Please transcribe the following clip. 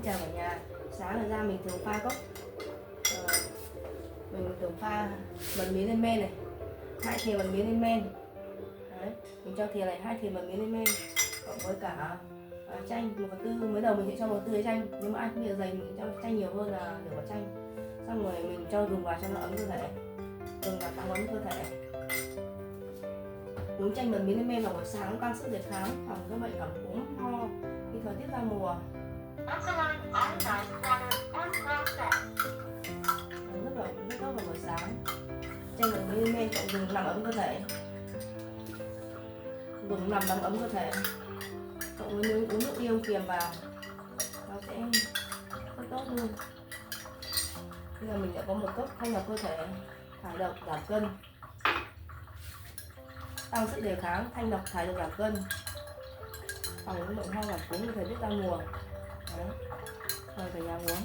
Xin chào cả nhà. Sáng ra mình thường pha cốc, mình thường pha bột miến lên men này, 2 thìa bột miến lên men. Đấy, mình cho thìa này 2 thìa bột miến lên men, cộng với cả chanh 1/4. Mới đầu mình sẽ cho 1/4 chanh, nhưng mà ai cũng bia dày mình cho chanh nhiều hơn là nửa quả chanh. Xong rồi mình cho gừng vào cho nó ấm cơ thể, gừng là tăng ấm cơ thể. Uống chanh bột miến lên men vào buổi sáng tăng sức đề kháng, phòng các bệnh cảm cúm, ho khi thời tiết ra mùa. Rất tốt vào buổi sáng. Chanh bột miến lên men cộng gừng làm ấm cơ thể, gừng làm ấm cơ thể, cộng với uống nước ion kiềm vào, nó sẽ rất tốt luôn. Bây giờ mình đã có một cốc thanh lọc cơ thể, thải độc, giảm cân, tăng sức đề kháng, thanh lọc, thải độc, giảm cân, phòng những bệnh ho cảm cúm như thời tiết ra mùa. Đấy, mời cả nhà uống.